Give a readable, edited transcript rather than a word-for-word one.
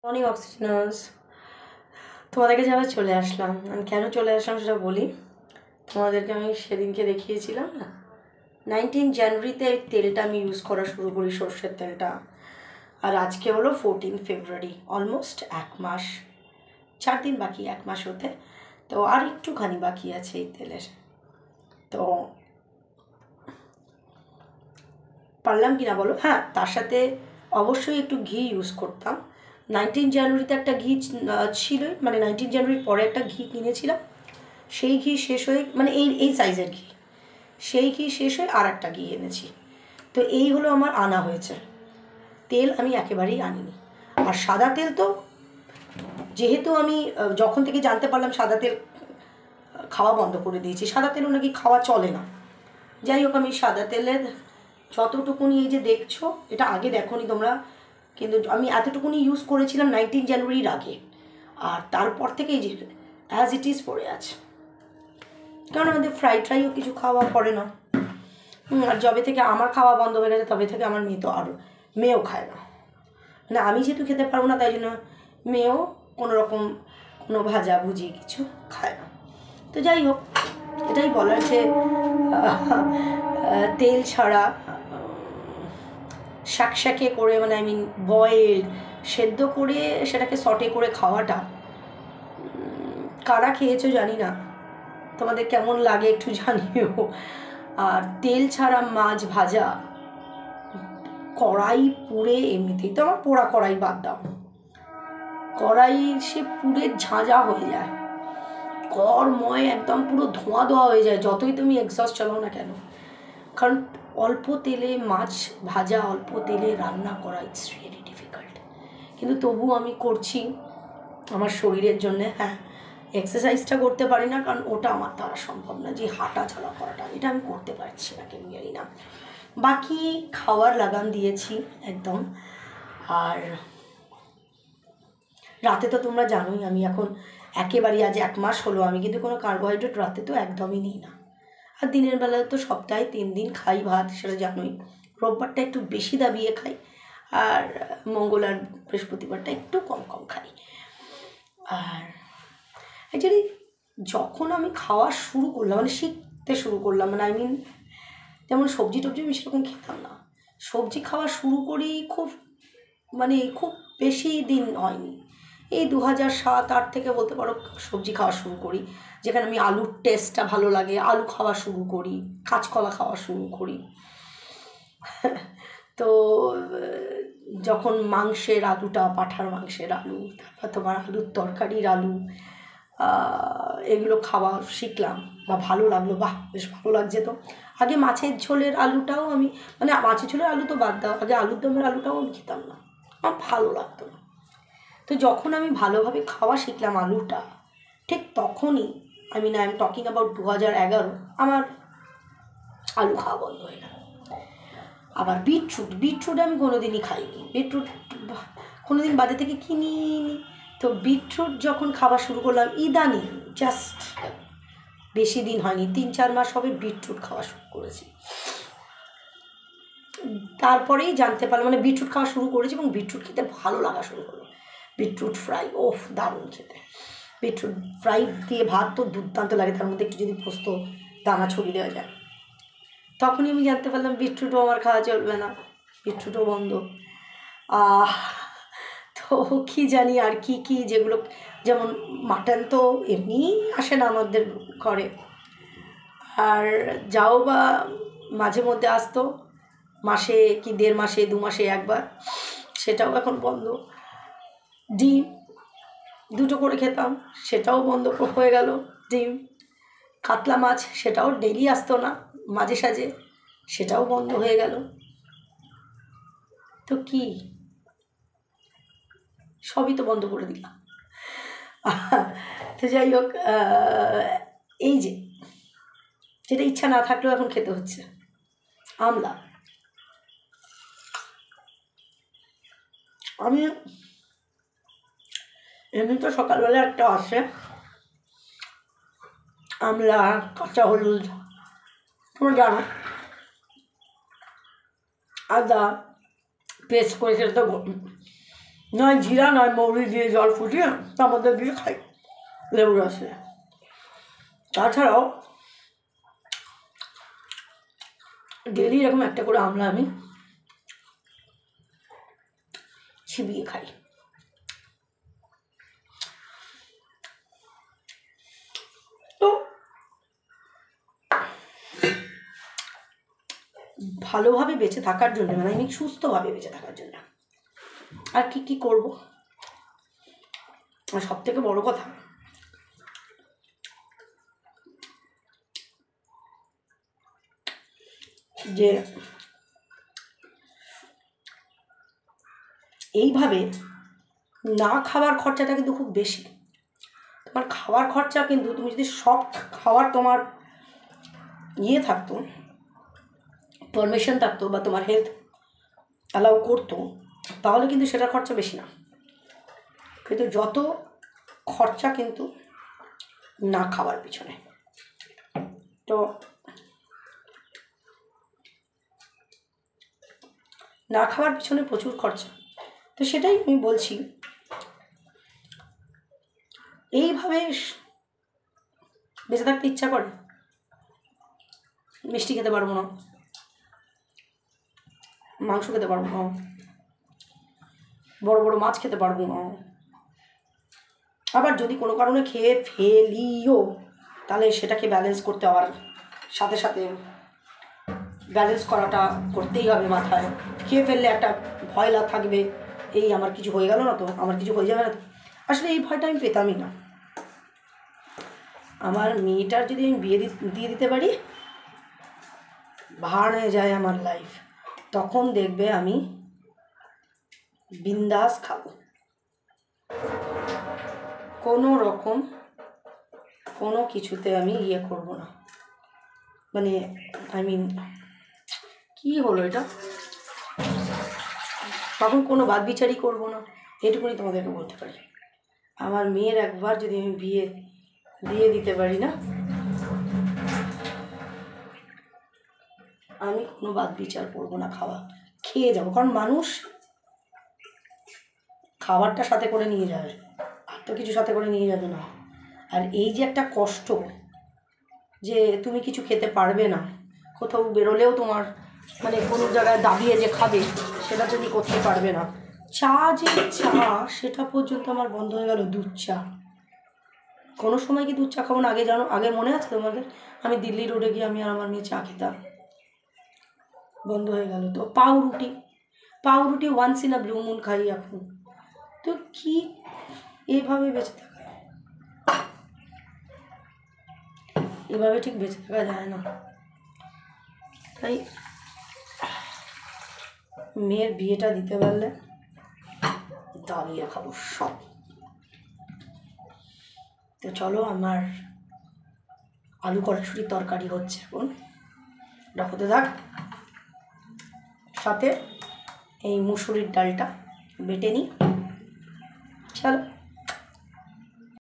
Morning অক্সিজেনার্স, তোমাদের কাছে আবার চলে আসলাম। আমি কেন চলে আসলাম সেটা বলি। তোমাদেরকে আমি সেদিনকে দেখিয়েছিলাম না, 19 জানুয়ারিতে এই তেলটা আমি ইউজ করা শুরু করি, সর্ষের তেলটা। আর আজকে হলো 14 ফেব্রুয়ারি, অলমোস্ট 1 মাস, 4 দিন বাকি 1 মাস হতে। তো আর একটুখানি বাকি আছে এই তেলের। তো পারলাম কি না বলো? হ্যাঁ, তার সাথে অবশ্যই একটু ঘি ইউজ করতাম। 19 জানুয়ারিতে একটা ঘি ছিলই, মানে 19 জানুয়ারির পরে একটা ঘি কিনেছিলাম, সেই ঘি শেষ হয়ে, মানে এই এই সাইজের ঘি, সেই ঘি শেষ হয়ে আর একটা ঘি এনেছি। তো এই হলো আমার আনা হয়েছে। তেল আমি একেবারেই আনিনি। আর সাদা তেল তো, যেহেতু আমি যখন থেকে জানতে পারলাম সাদা তেল খাওয়া বন্ধ করে দিয়েছি, সাদা তেলও নাকি খাওয়া চলে না। যাই হোক, আমি সাদা তেলের যতটুকুনি, এই যে দেখছো, এটা আগে দেখোনি তোমরা, কিন্তু আমি এতটুকুনি ইউজ করেছিলাম 19 জানুয়ারির আগে। আর তারপর থেকে এই যে অ্যাজ ইট ইজ পড়ে আছে, কারণ আমাদের ফ্রাইও কিছু খাওয়া পড়ে না। আর যবে থেকে আমার খাওয়া বন্ধ হয়ে গেছে তবে থেকে আমার মেয়ে তো আরও, মেয়েও খায় না। মানে আমি যেহেতু খেতে পারবো না, তাই জন্য মেয়েও কোনো রকম কোনো ভাজা ভুজি কিছু খায় না। তো যাই হোক, এটাই বলার যে তেল ছাড়া শাকশাকে করে, মানে আই মিন বয়েল, সেদ্ধ করে সেটাকে সটে করে খাওয়াটা, কারা খেয়েছো জানি না, তোমাদের কেমন লাগে একটু জানিও। আর তেল ছাড়া মাছ ভাজা, কড়াই পুড়ে, এমনিতেই তো আমার পোড়া কড়াই বাদ দাও, কড়াই সে পুড়ে ঝাঁঝা হয়ে যায়, কড়ময় একদম পুরো ধোঁয়া ধোঁয়া হয়ে যায় যতই তুমি এক্সস্ট চালাও না কেন। কারণ অল্প তেলে মাছ ভাজা, অল্প তেলে রান্না করা, ইটস রিয়েলি ডিফিকাল্ট। কিন্তু তবু আমি করছি আমার শরীরের জন্যে। হ্যাঁ, এক্সারসাইজটা করতে পারি না, কারণ ওটা আমার দ্বারা সম্ভব না, যে হাঁটা চলা করাটা, এটা আমি করতে পারছি না, কেন জানি না। বাকি খাওয়ার লাগাম দিয়েছি একদম। আর রাতে তো তোমরা জানোই আমি এখন একেবারেই, আজ 1 মাস হলো আমি কিন্তু কোনো কার্বোহাইড্রেট রাতে তো একদমই নিই না। আর দিনের বেলায় তো সপ্তাহে 3 দিন খাই ভাত, সেটা জানোই। রোববারটা একটু বেশি দাবিয়ে খাই, আর মঙ্গল আর বৃহস্পতিবারটা একটু কম কম খাই। আর অ্যাকচুয়ালি যখন আমি খাওয়া শুরু করলাম, মানে শিখতে শুরু করলাম, মানে আই মিন, যেমন সবজি টবজি আমি সেরকম খেতাম না, সবজি খাওয়া শুরু করি খুব, মানে খুব বেশি দিন হয়নি, এই 2007-08 থেকে বলতে পারো সবজি খাওয়া শুরু করি, যেখানে আমি আলুর টেস্টটা ভালো লাগে, আলু খাওয়া শুরু করি, কাঁচকলা খাওয়া শুরু করি। তো যখন মাংসের আলুটা, পাঁঠার মাংসের আলু, তারপর তোমার আলুর তরকারির আলু, এগুলো খাওয়া শিখলাম বা ভালো লাগলো, বাহ বেশ ভালো লাগছে। তো আগে মাছের ঝোলের আলুটাও আমি, মানে মাছের ঝোলের আলু তো বাদ দাও, আগে আলুর দমের আলুটাও আমি খেতাম না, আমার ভালো লাগতো না। তো যখন আমি ভালোভাবে খাওয়া শিখলাম আলুটা, ঠিক তখনই, আই এম টকিং অ্যাবাউট 2011, আমার আলু খাওয়া বন্ধ হয়ে গেল। আবার বিটরুট আমি কোনোদিনই খাইনি, বিটরুট কোনোদিন বাজার থেকে কিনিনি। তো বিটরুট যখন খাওয়া শুরু করলাম ইদানিং, জাস্ট বেশি দিন হয়নি, 3-4 মাস হবে বিটরুট খাওয়া শুরু করেছি। তারপরেই জানতে পারলাম, মানে বিটরুট খাওয়া শুরু করেছি এবং বিটরুট খেতে ভালো লাগা শুরু হলো। বিটরুট ফ্রাই, ওফ দারুণ খেতে। বিটরুট ফ্রাই দিয়ে ভাত তো দুর্দান্ত লাগে, তার মধ্যে একটু যদি পোস্ত দানা ছড়িয়ে দেওয়া যায়। তখনই আমি জানতে পারলাম বিটরুটও আমার খাওয়া চলবে না, বিটরুটও বন্ধ। তো কী জানি আর কি কি, যেগুলো, যেমন মাটন তো এমনিই আসে না আমাদের ঘরে, আর যাও বা মাঝে মধ্যে আসতো, মাসে কি 1.5 মাসে 2 মাসে একবার, সেটাও এখন বন্ধ। ডিম 2টো করে খেতাম, সেটাও বন্ধ হয়ে গেল। ডিম, কাতলা মাছ, সেটাও ডেলি আসতো না, মাঝে সাঝে, সেটাও বন্ধ হয়ে গেল। তো কি, সবই তো বন্ধ করে দিলাম। তো যাই হোক, এই যে যেটা ইচ্ছা না থাকলেও এখন খেতে হচ্ছে, আমলা। আমি এমনি তো সকালবেলা একটা আসে, আমলা, কাঁচা হলুদ, তোমরা জানো, আদা পেস্ট করে, সেটা তো নয় জিরা নয় মৌরি দিয়ে জল ফুটিয়ে তার মধ্যে দিয়ে খাই লেবু রস দিয়ে। তাছাড়াও ডেলি এরকম একটা করে আমলা আমি চিবিয়ে খাই। তো ভালোভাবে বেঁচে থাকার জন্য, মানে আমি সুস্থভাবে বেঁচে থাকার জন্য আর কি কি করব, সব থেকে বড় কথা যে এইভাবে না খাওয়ার খরচাটা কিন্তু খুব বেশি। তোমার খাওয়ার খরচা কিন্তু তুমি যদি সব খাওয়ার তোমার ইয়ে থাকতো, পারমিশন থাকতো বা তোমার হেলথ অ্যালাউ করতো, তাহলে কিন্তু সেটার খরচা বেশি না। কিন্তু যত খরচা কিন্তু না খাওয়ার পিছনে। তো না খাওয়ার পিছনে প্রচুর খরচা। তো সেটাই আমি বলছি, এইভাবে বেঁচে থাকতে ইচ্ছা করে। মিষ্টি খেতে পারবো না, মাংস খেতে পারবো না, বড় বড় মাছ খেতে পারবো না। আবার যদি কোনো কারণে খেয়ে ফেলিও তাহলে সেটাকে ব্যালেন্স করতে আবার সাথে সাথে ব্যালেন্স করাটা করতেই হবে মাথায়। খেয়ে ফেললে একটা ভয় থাকবে, এই আমার কিছু হয়ে গেল না তো, আমার কিছু হয়ে যাবে না তো। আসলে এই ভয়টা আমি পেতামই না। আমার মেয়েটার যদি আমি বিয়ে দিয়ে দিতে পারি, ভাড় হয়ে যায় আমার লাইফ, তখন দেখবে আমি বিন্দাস খাবো। কোনো রকম কোনো কিছুতে আমি ইয়ে করবো না, মানে আই মিন কী হলো এটা, তখন কোনো বাদ বিচারই করবো না। এটুকুনি তোমাদেরকে বলতে পারি। আমার মেয়ের একবার যদি আমি বিয়ে দিয়ে দিতে পারি না, আমি কোনো বাদ বিচার করবো না, খেয়ে যাবো। কারণ মানুষ খাবারটা সাথে করে নিয়ে যাবে, আর তো কিছু সাথে করে নিয়ে যাবে না। আর এই যে একটা কষ্ট যে তুমি কিছু খেতে পারবে না, কোথাও বেরোলেও তোমার মানে কোনো জায়গায় দাঁড়িয়ে যে খাবে সেটা যদি করতে পারবে না। চা সেটা পর্যন্ত আমার বন্ধ হয়ে গেল। দুধ চা, কোনো সময় কি দুধ চা খাবো না? আগে জানো, আগে মনে আছে তোমাদের, আমি দিল্লি রোডে গিয়ে আমি আর আমার মেয়ে চা খেতাম, বন্ধ হয়ে গেল। তো পাউরুটি once in a blue moon খাই এখন। তো কি এইভাবে বেঁচে থাকা, এভাবে ঠিক বেঁচে থাকা যায় না। তাই মেয়ের বিয়েটা দিতে পারলে দাঁড়িয়ে খাবো সব। তো চলো, আমার আলু কড়াইশুটির তরকারি হচ্ছে এখন, ওটা হতে থাক। সাথে এই মুসুরির ডালটা বেটে নিই। চলো।